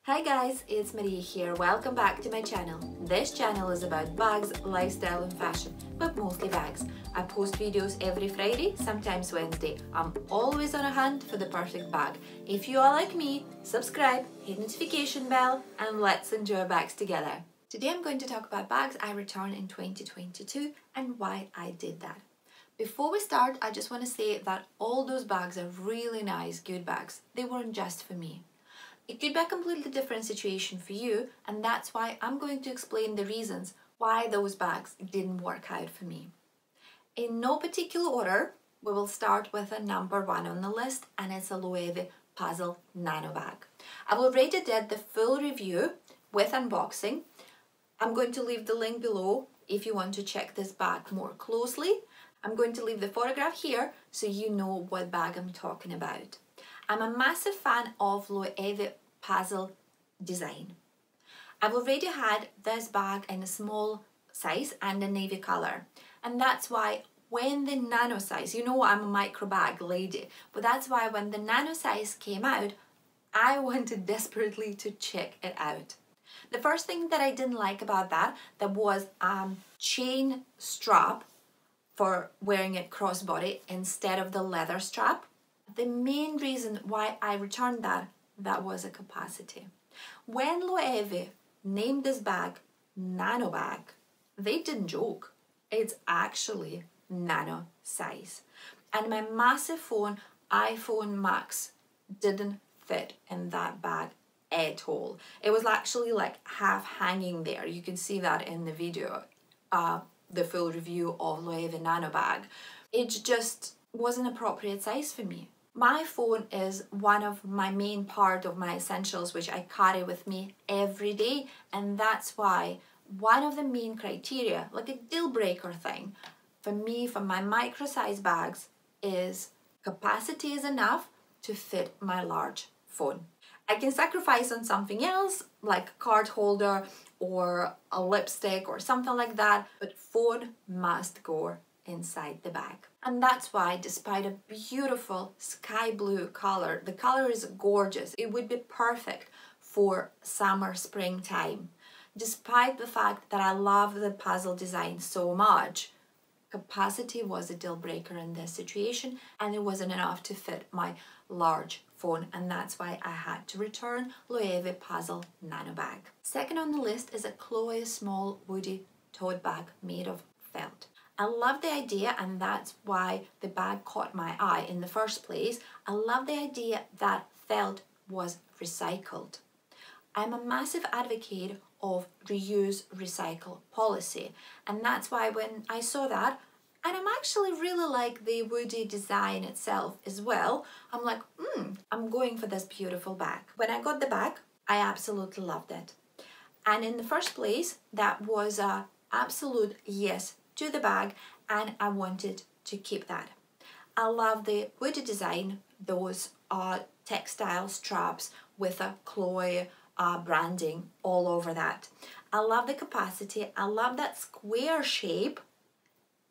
Hi guys, it's Marie here. Welcome back to my channel. This channel is about bags, lifestyle and fashion, but mostly bags. I post videos every Friday, sometimes Wednesday. I'm always on a hunt for the perfect bag. If you are like me, subscribe, hit notification bell, and let's enjoy bags together. Today I'm going to talk about bags I returned in 2022 and why I did that. Before we start, I just want to say that all those bags are really nice, good bags. They weren't just for me. It could be a completely different situation for you, and that's why I'm going to explain the reasons why those bags didn't work out for me. In no particular order, we will start with a number one on the list, and it's a LOEWE Puzzle Nano Bag. I've already did the full review with unboxing. I'm going to leave the link below if you want to check this bag more closely. I'm going to leave the photograph here so you know what bag I'm talking about. I'm a massive fan of LOEWE Puzzle design. I've already had this bag in a small size and a navy color, and that's why when the nano size, you know I'm a micro bag lady, but that's why when the nano size came out, I wanted desperately to check it out. The first thing that I didn't like about that was chain strap for wearing it crossbody instead of the leather strap. The main reason why I returned that was a capacity. When LOEWE named this bag Nano Bag, they didn't joke. It's actually nano size. And my massive phone, iPhone Max, didn't fit in that bag at all. It was actually like half hanging there. You can see that in the video, the full review of LOEWE Nano Bag. It just wasn't appropriate size for me. My phone is one of my main part of my essentials which I carry with me every day, and that's why one of the main criteria, like a deal breaker thing, for me for my micro size bags is capacity is enough to fit my large phone. I can sacrifice on something else like a card holder or a lipstick or something like that, but phone must go inside the bag. And that's why, despite a beautiful sky blue color, the color is gorgeous, it would be perfect for summer, springtime. Despite the fact that I love the puzzle design so much, capacity was a deal breaker in this situation, and it wasn't enough to fit my large phone, and that's why I had to return LOEWE Puzzle Nano Bag. Second on the list is a cloy small woody tote bag made of felt. I love the idea, and that's why the bag caught my eye in the first place. I love the idea that felt was recycled. I'm a massive advocate of reuse recycle policy, and that's why when I saw that, and I'm actually really like the woody design itself as well, I'm like, I'm going for this beautiful bag. When I got the bag, I absolutely loved it. And in the first place, that was a absolute yes to the bag, and I wanted to keep that. I love the woody design, those textile straps with a cloy branding all over that. I love the capacity, I love that square shape,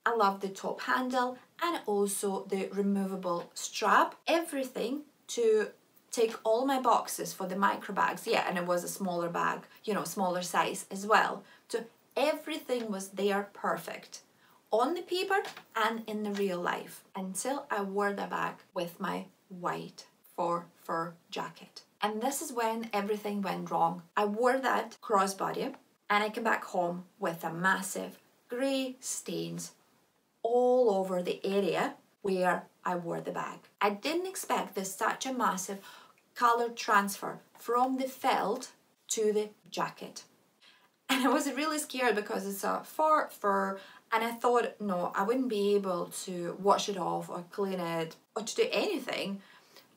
I love the top handle and also the removable strap. Everything to take all my boxes for the micro bags, yeah, and it was a smaller bag, you know, smaller size as well. So everything was there perfect on the paper and in the real life, until I wore the bag with my white fur jacket. And this is when everything went wrong. I wore that crossbody and I came back home with a massive grey stains all over the area where I wore the bag. I didn't expect this such a massive color transfer from the felt to the jacket. And I was really scared because it's a fur, and I thought, no, I wouldn't be able to wash it off or clean it or to do anything.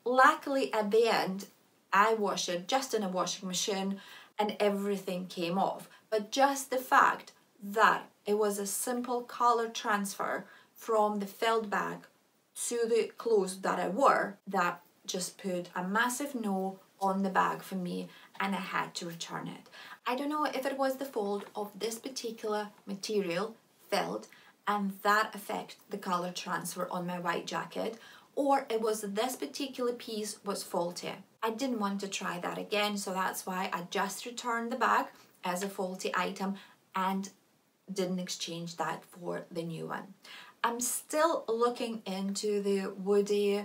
Luckily, at the end, I washed it just in a washing machine and everything came off. But just the fact that it was a simple color transfer from the felt bag to the clothes that I wore, that just put a massive no on the bag for me, and I had to return it. I don't know if it was the fault of this particular material, felt, and that affect the color transfer on my white jacket, or it was this particular piece was faulty. I didn't want to try that again, so that's why I just returned the bag as a faulty item and didn't exchange that for the new one. I'm still looking into the woody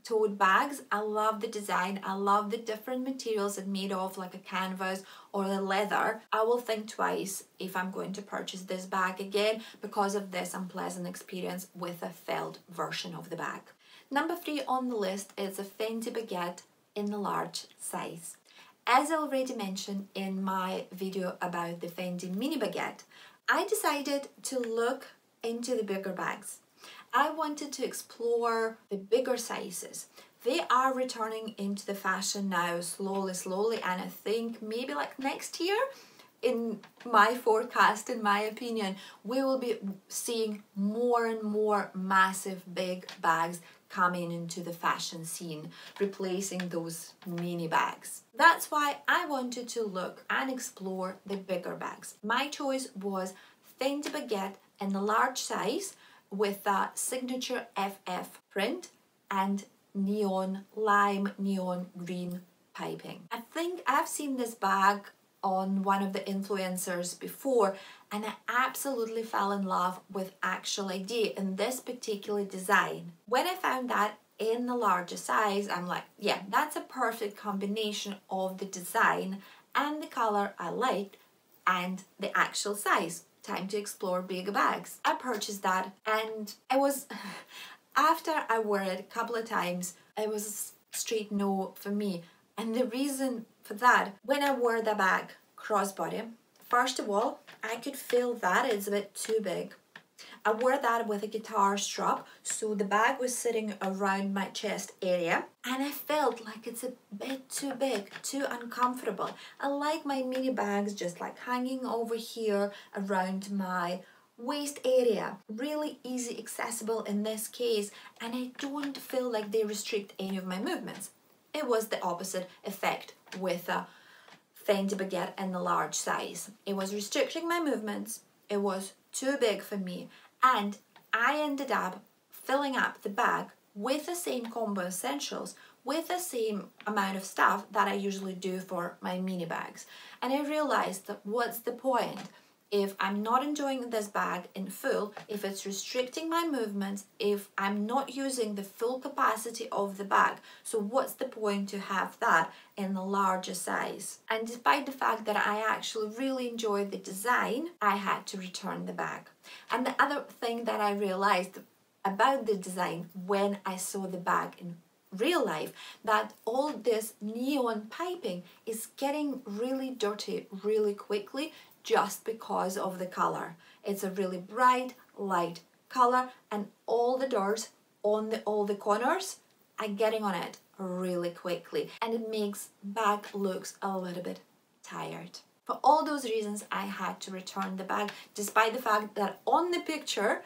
tote bags. I love the design. I love the different materials it's made of, like a canvas or a leather. I will think twice if I'm going to purchase this bag again because of this unpleasant experience with a felt version of the bag. Number 3 on the list is a FENDI Baguette in the large size. As I already mentioned in my video about the FENDI Mini Baguette, I decided to look into the bigger bags. I wanted to explore the bigger sizes. They are returning into the fashion now slowly, and I think maybe like next year, in my forecast, in my opinion, we will be seeing more and more massive big bags coming into the fashion scene, replacing those mini bags. That's why I wanted to look and explore the bigger bags. My choice was FENDI Baguette in the large size with a signature FF print and lime neon green piping. I think I've seen this bag on one of the influencers before, and I absolutely fell in love with actual idea in this particular design. When I found that in the larger size, I'm like, yeah, that's a perfect combination of the design and the color I liked and the actual size. Time to explore bigger bags. I purchased that, and it was, after I wore it a couple of times, it was a straight no for me. And the reason for that, when I wore the bag crossbody, first of all, I could feel that it's a bit too big. I wore that with a guitar strap, so the bag was sitting around my chest area, and I felt like it's a bit too big, too uncomfortable. I like my mini bags just like hanging over here around my waist area. Really easy accessible in this case, and I don't feel like they restrict any of my movements. It was the opposite effect with a FENDI Baguette in the large size. It was restricting my movements. It was too big for me, and I ended up filling up the bag with the same combo essentials, with the same amount of stuff that I usually do for my mini bags. And I realized that what's the point if I'm not enjoying this bag in full, if it's restricting my movements, if I'm not using the full capacity of the bag. So what's the point to have that in the larger size? And despite the fact that I actually really enjoyed the design, I had to return the bag. And the other thing that I realized about the design when I saw the bag in real life, that all this neon piping is getting really dirty really quickly, just because of the color. It's a really bright, light color, and all the doors on all the corners are getting on it really quickly, and it makes bag looks a little bit tired. For all those reasons, I had to return the bag, despite the fact that on the picture,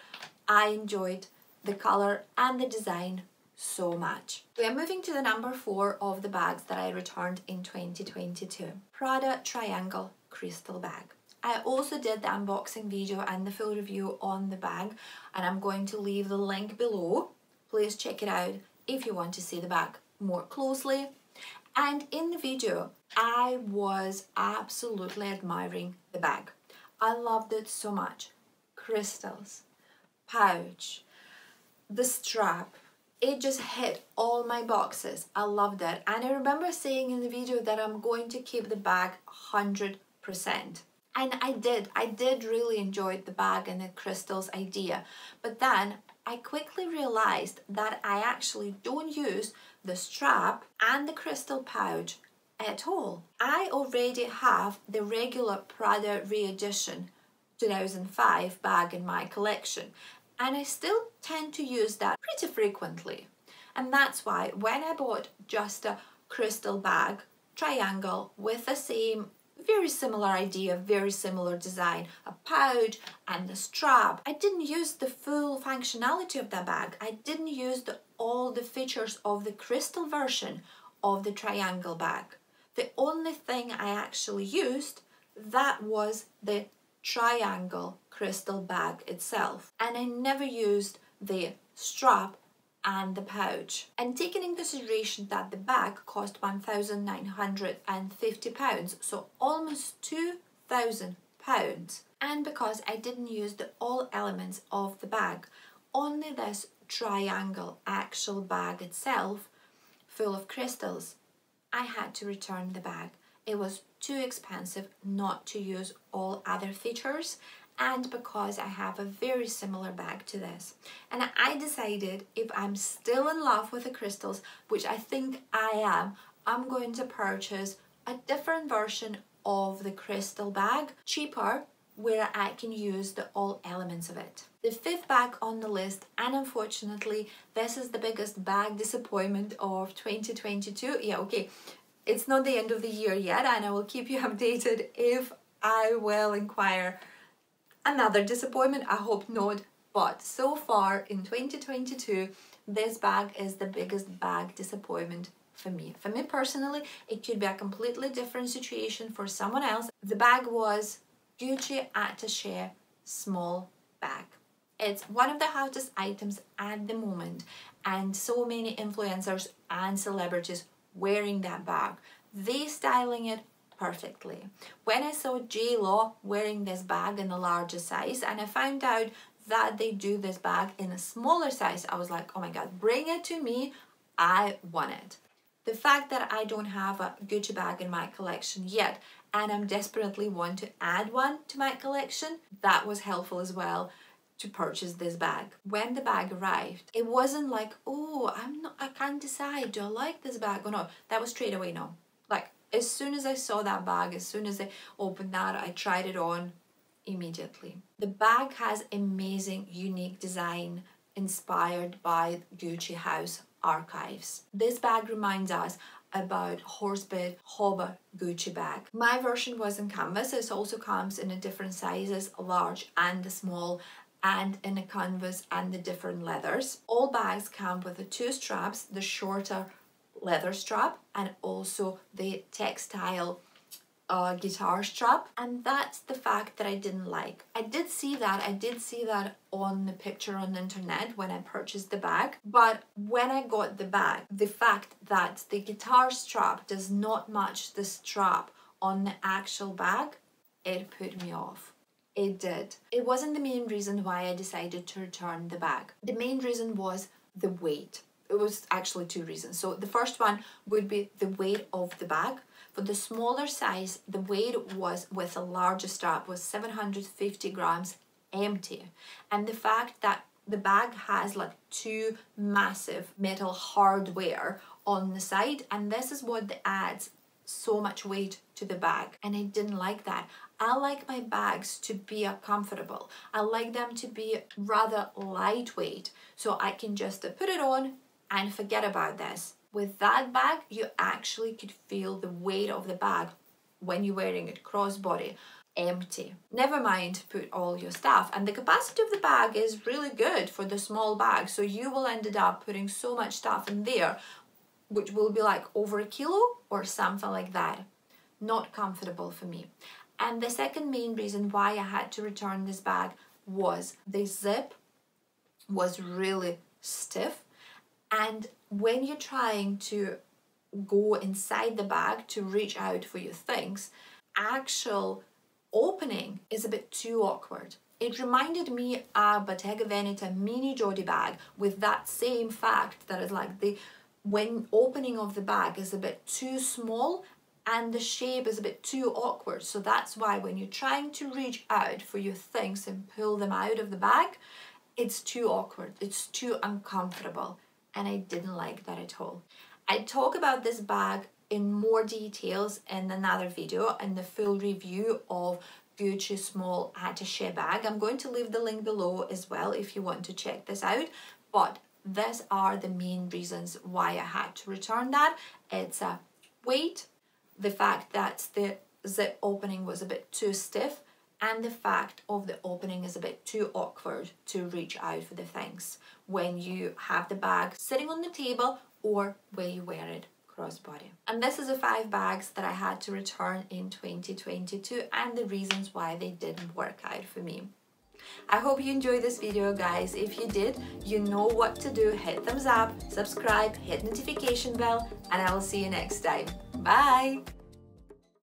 I enjoyed the color and the design so much. We are moving to the number 4 of the bags that I returned in 2022. PRADA Triangle Crystal Bag. I also did the unboxing video and the full review on the bag, and I'm going to leave the link below. Please check it out if you want to see the bag more closely. And in the video, I was absolutely admiring the bag. I loved it so much. Crystals, pouch, the strap, it just hit all my boxes. I loved it. And I remember saying in the video that I'm going to keep the bag 100%. And I did really enjoy the bag and the crystals idea. But then I quickly realized that I actually don't use the strap and the crystal pouch at all. I already have the regular PRADA re-edition 2005 bag in my collection, and I still tend to use that pretty frequently. And that's why when I bought just a crystal bag, triangle, with the same very similar idea, very similar design, a pouch and the strap, I didn't use the full functionality of that bag. I didn't use all the features of the crystal version of the triangle bag. The only thing I actually used, that was the triangle crystal bag itself. And I never used the strap and the pouch. And taking in consideration that the bag cost £1,950, so almost £2,000, and because I didn't use all elements of the bag, only this triangle actual bag itself full of crystals, I had to return the bag. It was too expensive not to use all other features, and because I have a very similar bag to this. And I decided if I'm still in love with the crystals, which I think I am, I'm going to purchase a different version of the crystal bag, cheaper, where I can use all elements of it. The fifth bag on the list, and unfortunately this is the biggest bag disappointment of 2022. Yeah, okay, it's not the end of the year yet, and I will keep you updated if I will inquire another disappointment. I hope not, but so far in 2022 this bag is the biggest bag disappointment for me. For me personally, it could be a completely different situation for someone else. The bag was Gucci Attache small bag. It's one of the hottest items at the moment, and so many influencers and celebrities wearing that bag. They styling it perfectly. When I saw J.Lo wearing this bag in a larger size, and I found out that they do this bag in a smaller size, I was like, oh my god, bring it to me, I want it. The fact that I don't have a Gucci bag in my collection yet, and I'm desperately want to add one to my collection, that was helpful as well to purchase this bag. When the bag arrived, it wasn't like, oh, I can't decide, do I like this bag or not? That was straight away no. Like, as soon as I saw that bag, as soon as I opened that, I tried it on immediately. The bag has amazing, unique design inspired by Gucci House archives. This bag reminds us about horsebit hover Gucci bag. My version was in canvas. It also comes in a different sizes, large and the small, and in a canvas and the different leathers. All bags come with the two straps, the shorter leather strap and also the textile guitar strap, and that's the fact that I didn't like. I did see that on the picture on the internet when I purchased the bag, but when I got the bag, the fact that the guitar strap does not match the strap on the actual bag, it put me off. It did. It wasn't the main reason why I decided to return the bag. The main reason was the weight. It was actually two reasons. So the first one would be the weight of the bag. For the smaller size, the weight was with a larger strap was 750 grams empty. And the fact that the bag has like two massive metal hardware on the side, and this is what adds so much weight to the bag, and I didn't like that. I like my bags to be comfortable. I like them to be rather lightweight, so I can just put it on and forget about this. With that bag, you actually could feel the weight of the bag when you're wearing it crossbody, empty. Never mind put all your stuff, and the capacity of the bag is really good for the small bag, so you will end up putting so much stuff in there which will be like over a kilo or something like that. Not comfortable for me. And the second main reason why I had to return this bag was the zip was really stiff, and when you're trying to go inside the bag to reach out for your things, actual opening is a bit too awkward. It reminded me of Bottega Veneta mini Jodi bag, with that same fact that it's like when opening of the bag is a bit too small and the shape is a bit too awkward. So that's why when you're trying to reach out for your things and pull them out of the bag, it's too awkward, it's too uncomfortable, and I didn't like that at all. I talk about this bag in more details in another video, in the full review of Gucci small attaché bag. I'm going to leave the link below as well if you want to check this out, but these are the main reasons why I had to return that. It's a weight, the fact that the zip opening was a bit too stiff, and the fact of the opening is a bit too awkward to reach out for the things when you have the bag sitting on the table or where you wear it crossbody. And this is the 5 bags that I had to return in 2022 and the reasons why they didn't work out for me. I hope you enjoyed this video, guys. If you did, you know what to do. Hit thumbs up, subscribe, hit notification bell, and I will see you next time. Bye!